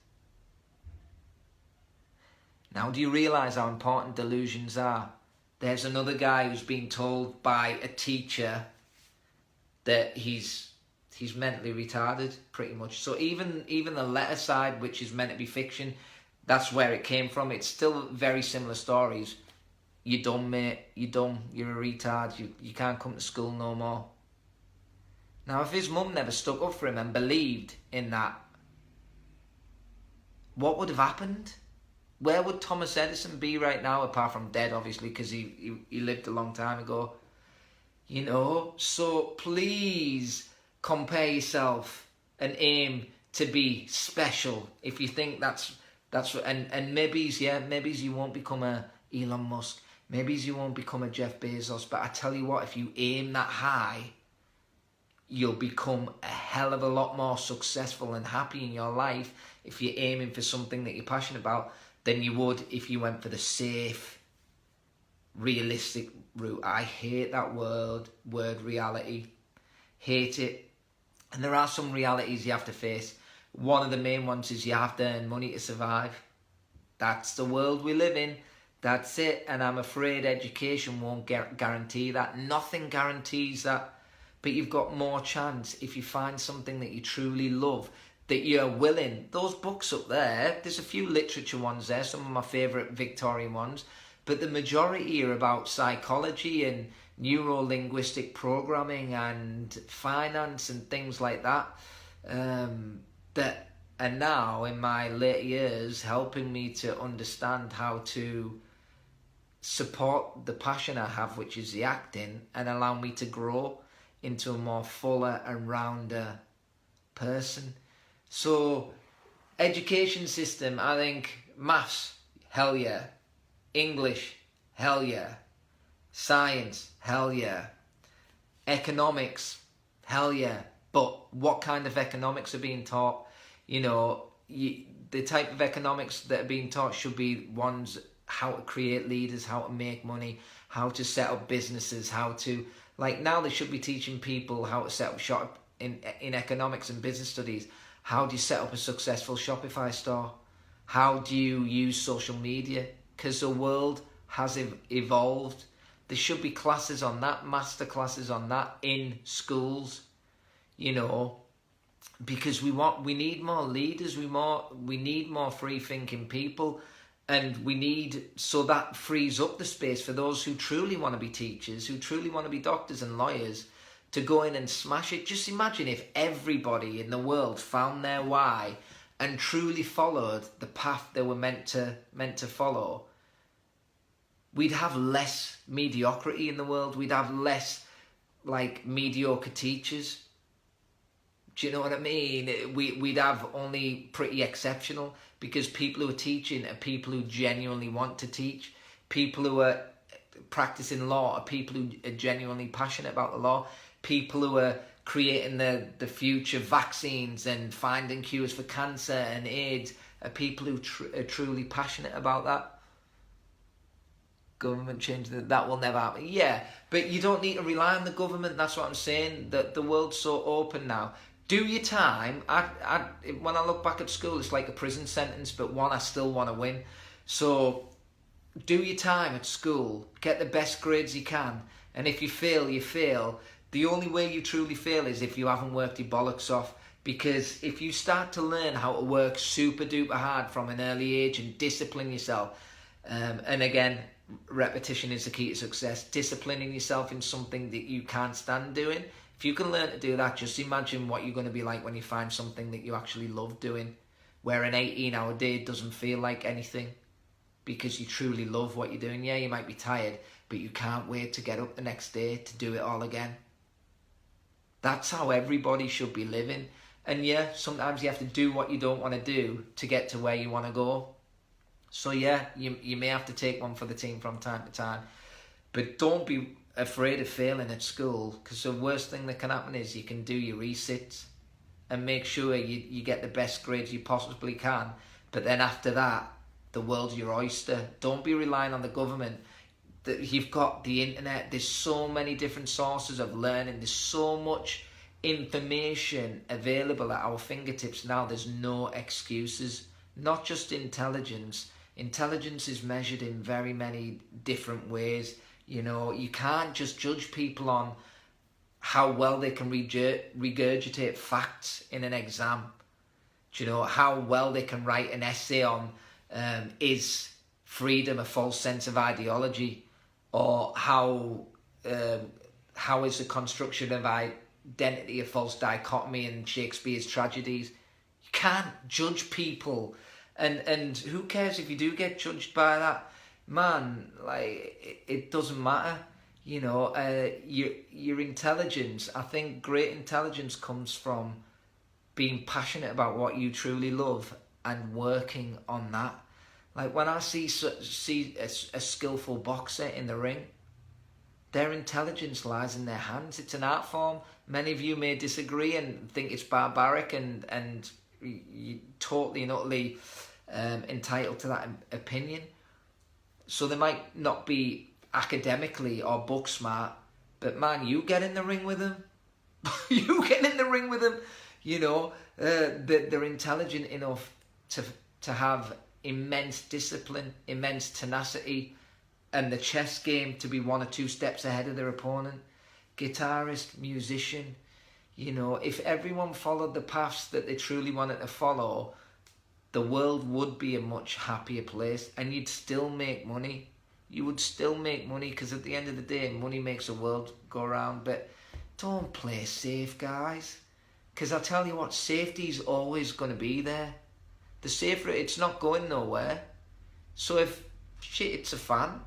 Now, do you realise how important delusions are? There's another guy who's been told by a teacher that he's mentally retarded, pretty much. So even the letter side, which is meant to be fiction, that's where it came from. It's still very similar stories. You're dumb, mate. You're dumb. You're a retard. You can't come to school no more. Now, if his mum never stuck up for him and believed in that, what would have happened? Where would Thomas Edison be right now, apart from dead, obviously, because he lived a long time ago? You know, so please compare yourself and aim to be special. If you think that's what, and maybe you won't become a Elon Musk, maybe you won't become a Jeff Bezos, but I tell you what, if you aim that high, you'll become a hell of a lot more successful and happy in your life if you're aiming for something that you're passionate about than you would if you went for the safe, realistic route. I hate that word reality. Hate it. And there are some realities you have to face. One of the main ones is you have to earn money to survive. That's the world we live in. That's it. And I'm afraid education won't guarantee that. Nothing guarantees that. But you've got more chance if you find something that you truly love, that you're willing. Those books up there's a few literature ones there, some of my favourite Victorian ones, but the majority are about psychology and neuro-linguistic programming and finance and things like that, that are now, in my later years, helping me to understand how to support the passion I have, which is the acting, and allow me to grow into a more fuller and rounder person. So, education system, I think maths, hell yeah. English, hell yeah. Science, hell yeah. Economics, hell yeah. But what kind of economics are being taught? You know, the type of economics that are being taught should be ones how to create leaders, how to make money, how to set up businesses, how to... Like now they should be teaching people how to set up shop in economics and business studies. How do you set up a successful Shopify store? How do you use social media? Because the world has evolved. There should be classes on that, master classes on that in schools, you know, because we need more leaders, we need more free thinking people, and so that frees up the space for those who truly want to be teachers, who truly want to be doctors and lawyers, to go in and smash it. Just imagine if everybody in the world found their why and truly followed the path they were meant to follow. We'd have less mediocrity in the world. We'd have less mediocre teachers. Do you know what I mean? We'd have only pretty exceptional, because people who are teaching are people who genuinely want to teach. People who are practicing law are people who are genuinely passionate about the law. People who are creating the future vaccines and finding cures for cancer and AIDS are people who are truly passionate about that. Government change, that will never happen. Yeah, but you don't need to rely on the government. That's what I'm saying. That the world's so open now. Do your time. When I look back at school, it's like a prison sentence, but one I still want to win. So do your time at school, get the best grades you can, and if you fail, you fail. The only way you truly fail is if you haven't worked your bollocks off, because if you start to learn how to work super duper hard from an early age and discipline yourself, and again, repetition is the key to success, disciplining yourself in something that you can't stand doing. If you can learn to do that, just imagine what you're going to be like when you find something that you actually love doing, where an 18-hour day doesn't feel like anything because you truly love what you're doing. Yeah, you might be tired, but you can't wait to get up the next day to do it all again. That's how everybody should be living. And yeah, sometimes you have to do what you don't want to do to get to where you want to go. So yeah, you may have to take one for the team from time to time. But don't be afraid of failing at school, because the worst thing that can happen is you can do your resits and make sure you get the best grades you possibly can. But then after that, the world's your oyster. Don't be relying on the government. You've got the internet. There's so many different sources of learning. There's so much information available at our fingertips now. There's no excuses. Not just intelligence. Intelligence is measured in very many different ways. You know, you can't just judge people on how well they can regurgitate facts in an exam. Do you know, how well they can write an essay on is freedom a false sense of ideology, or how is the construction of identity a false dichotomy in Shakespeare's tragedies. You can't judge people, and who cares if you do get judged by that? Man, like, it doesn't matter. You know, your intelligence, I think great intelligence comes from being passionate about what you truly love and working on that. Like, when I see a skillful boxer in the ring, their intelligence lies in their hands. It's an art form. Many of you may disagree and think it's barbaric, and you're totally and utterly entitled to that opinion. So they might not be academically or book smart, but man, you get in the ring with them. You get in the ring with them. You know, they're intelligent enough to have immense discipline, immense tenacity, and the chess game to be 1 or 2 steps ahead of their opponent. Guitarist, musician, you know, if everyone followed the paths that they truly wanted to follow, the world would be a much happier place, and you'd still make money. You would still make money, because at the end of the day, money makes the world go round. But don't play safe, guys, because I tell you what, safety is always going to be there. The safer, it's not going nowhere. So if shit hits a fan,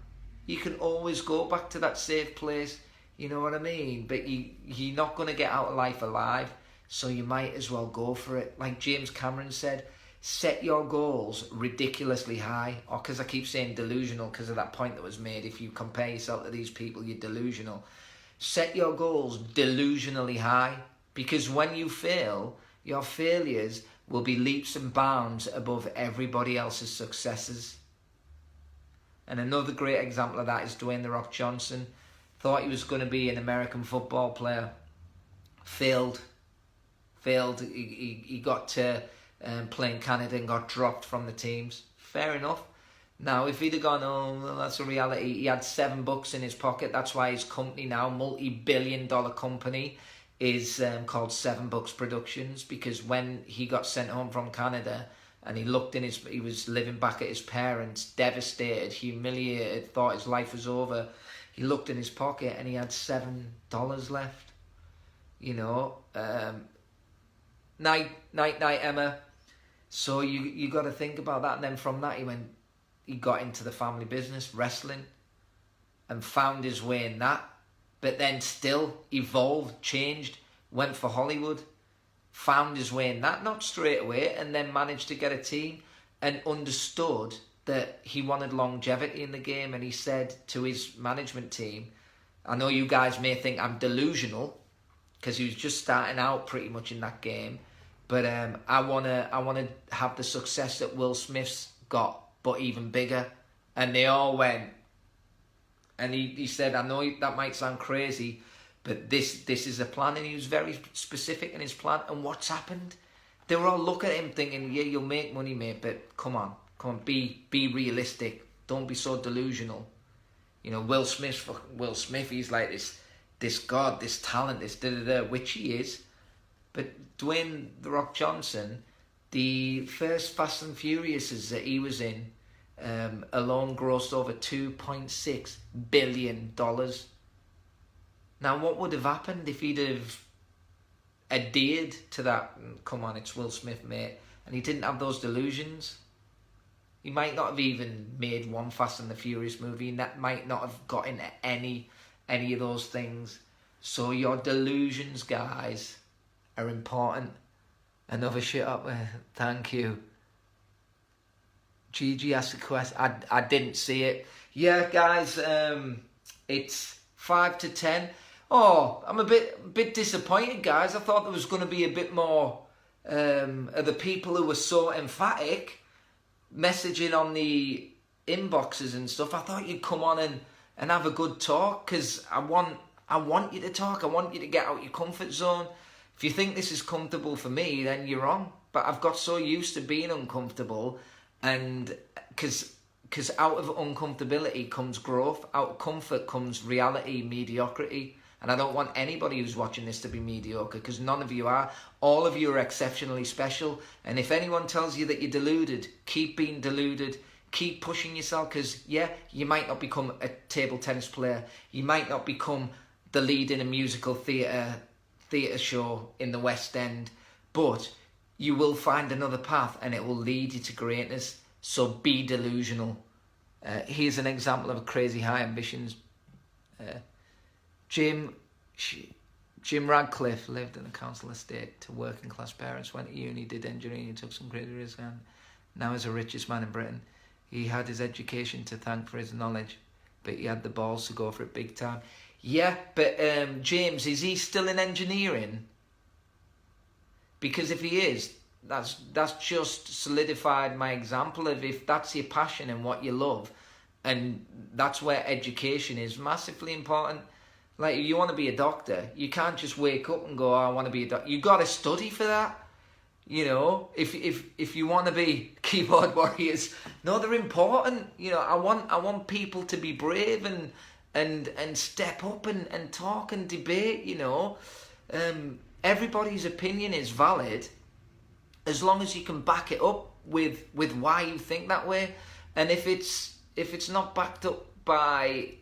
you can always go back to that safe place. You know what I mean? But you're not going to get out of life alive, so you might as well go for it. Like James Cameron said, set your goals ridiculously high. Or, because I keep saying delusional because of that point that was made, if you compare yourself to these people, you're delusional. Set your goals delusionally high, because when you fail, your failures will be leaps and bounds above everybody else's successes. And another great example of that is Dwayne "The Rock" Johnson. Thought he was going to be an American football player. Failed. He got to play in Canada and got dropped from the teams. Fair enough. Now, if he'd have gone, oh, well, that's a reality. He had $7 in his pocket. That's why his company now, multi-billion-dollar company, is called $7 Productions, because when he got sent home from Canada and he looked in he was living back at his parents, devastated, humiliated, thought his life was over. He looked in his pocket and he had $7 left. You know, night, Emma. So you got to think about that. And then from that, he got into the family business, wrestling, and found his way in that. But then still evolved, changed, went for Hollywood, found his way in that, not straight away, and then managed to get a team and understood that he wanted longevity in the game. And he said to his management team, I know you guys may think I'm delusional, because he was just starting out pretty much in that game, but I wanna have the success that Will Smith's got, but even bigger. And they all went. And he said, I know that might sound crazy, But this is a plan, and he was very specific in his plan. And what's happened? They were all looking at him thinking, yeah, you'll make money, mate, but come on, be realistic. Don't be so delusional. You know, Will Smith, he's like this god, this talent, this da-da-da, which he is. But Dwayne The Rock Johnson, the first Fast and Furiouses that he was in, alone grossed over $2.6 billion. Now, what would have happened if he'd have adhered to that? Come on, it's Will Smith, mate. And he didn't have those delusions. He might not have even made one Fast and the Furious movie, and that might not have got into any of those things. So your delusions, guys, are important. Another shit up there. Thank you. Gigi asked a question. I didn't see it. Yeah, guys, it's 5 to 10. Oh, I'm a bit disappointed, guys. I thought there was going to be a bit more of the people who were so emphatic messaging on the inboxes and stuff. I thought you'd come on and have a good talk, because I want you to talk. I want you to get out your comfort zone. If you think this is comfortable for me, then you're wrong. But I've got so used to being uncomfortable, and because out of uncomfortability comes growth, out of comfort comes reality, mediocrity. And I don't want anybody who's watching this to be mediocre, because none of you are. All of you are exceptionally special. And if anyone tells you that you're deluded, keep being deluded. Keep pushing yourself, because, yeah, you might not become a table tennis player. You might not become the lead in a musical theatre show in the West End. But you will find another path, and it will lead you to greatness. So be delusional. Here's an example of crazy high ambitions. Jim Radcliffe lived in a council estate to working class parents, went to uni, did engineering, took some crazy risks, and now is the richest man in Britain. He had his education to thank for his knowledge, but he had the balls to go for it big time. Yeah, but James, is he still in engineering? Because if he is, that's just solidified my example of, if that's your passion and what you love, and that's where education is massively important. Like, if you want to be a doctor, you can't just wake up and go, oh, I want to be a doctor. You got to study for that. You know, if you want to be keyboard warriors, no, they're important. You know, I want people to be brave and step up and talk and debate. You know, everybody's opinion is valid as long as you can back it up with why you think that way. And if it's not backed up by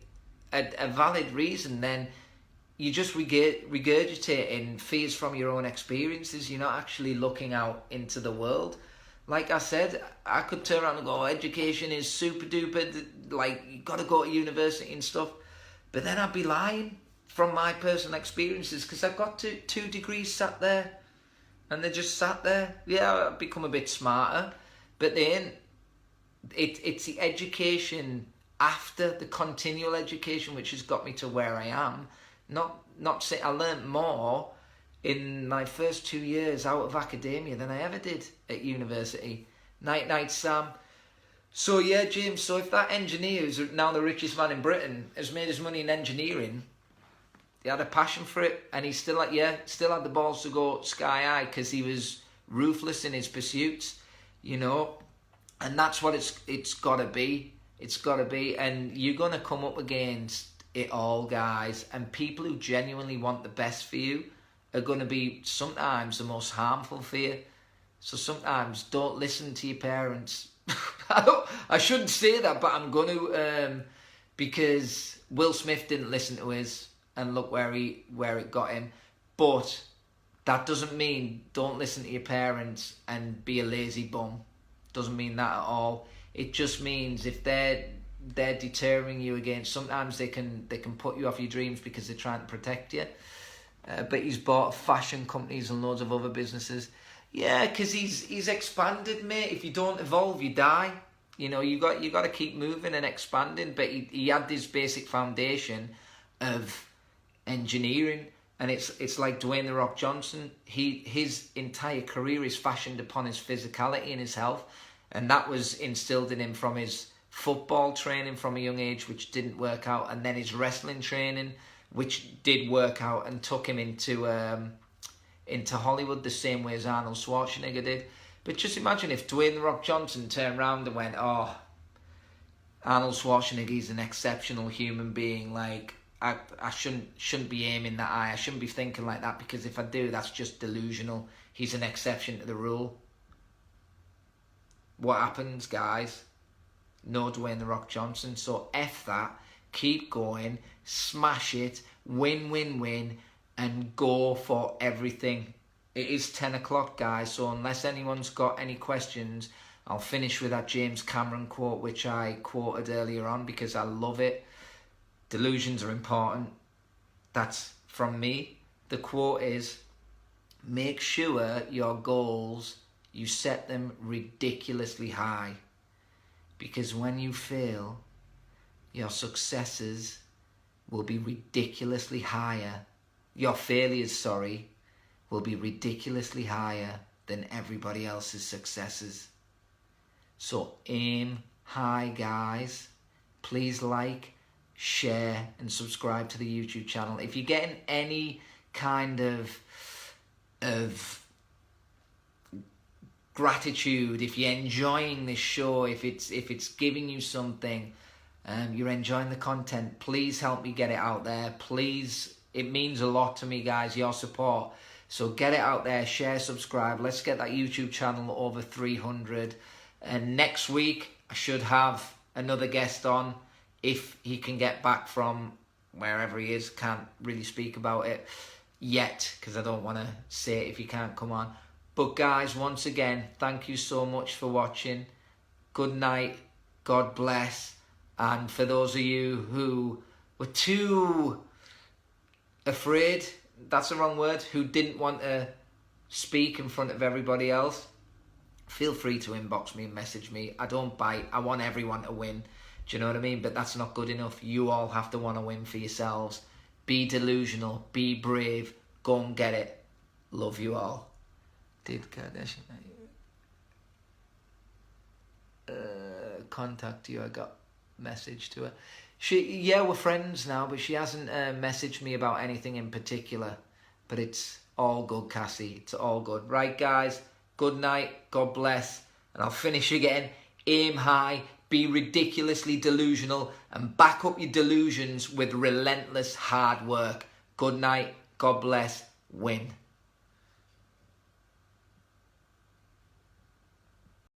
a valid reason, then you're just regurgitating fears from your own experiences. You're not actually looking out into the world. Like I said, I could turn around and go, education is super duper, like, you got to go to university and stuff. But then I'd be lying from my personal experiences, because I've got two degrees sat there, and they're just sat there. Yeah, I've become a bit smarter, but then it's the education after the continual education which has got me to where I am. Not say I learnt more in my first 2 years out of academia than I ever did at university. Night, Sam. So yeah, James, so if that engineer who's now the richest man in Britain has made his money in engineering, he had a passion for it, and he still had the balls to go sky high, because he was ruthless in his pursuits, you know. And that's what it's got to be. It's got to be. And you're going to come up against it all, guys. And people who genuinely want the best for you are going to be sometimes the most harmful for you. So sometimes don't listen to your parents. I shouldn't say that, but I'm going to, because Will Smith didn't listen to his, and look where it got him. But that doesn't mean don't listen to your parents and be a lazy bum. Doesn't mean that at all. It just means if they're deterring you against, sometimes they can put you off your dreams because they're trying to protect you. But he's bought fashion companies and loads of other businesses. Yeah, because he's expanded, mate. If you don't evolve, you die. You know, you got to keep moving and expanding. But he had this basic foundation of engineering, and it's like Dwayne The Rock Johnson. His entire career is fashioned upon his physicality and his health, and that was instilled in him from his football training from a young age, which didn't work out, and then his wrestling training, which did work out and took him into Hollywood the same way as Arnold Schwarzenegger did. But just imagine if Dwayne The Rock Johnson turned around and went, oh, Arnold Schwarzenegger is an exceptional human being. Like, I shouldn't be aiming that high. I shouldn't be thinking like that, because if I do, that's just delusional. He's an exception to the rule. What happens, guys? No Dwayne The Rock Johnson. So F that. Keep going. Smash it. Win, win, win. And go for everything. It is 10 o'clock, guys. So unless anyone's got any questions, I'll finish with that James Cameron quote, which I quoted earlier on, because I love it. Delusions are important. That's from me. The quote is, make sure your goals, you set them ridiculously high. Because when you fail, your successes will be ridiculously higher. Your failures, will be ridiculously higher than everybody else's successes. So aim high, guys. Please like, share, and subscribe to the YouTube channel. If you're getting any kind of gratitude, if you're enjoying this show, if it's giving you something, you're enjoying the content, please help me get it out there. Please, it means a lot to me, guys, your support. So get it out there, share, subscribe. Let's get that YouTube channel over 300. And next week, I should have another guest on, if he can get back from wherever he is. Can't really speak about it yet, because I don't want to say it if he can't come on. But guys, once again, thank you so much for watching. Good night. God bless. And for those of you who were too afraid, that's the wrong word, who didn't want to speak in front of everybody else, feel free to inbox me and message me. I don't bite. I want everyone to win. Do you know what I mean? But that's not good enough. You all have to want to win for yourselves. Be delusional. Be brave. Go and get it. Love you all. Did Kardashian contact you? I got a message to her. Yeah, we're friends now, but she hasn't messaged me about anything in particular. But it's all good, Cassie. It's all good. Right, guys? Good night. God bless. And I'll finish again. Aim high. Be ridiculously delusional. And back up your delusions with relentless hard work. Good night. God bless. Win.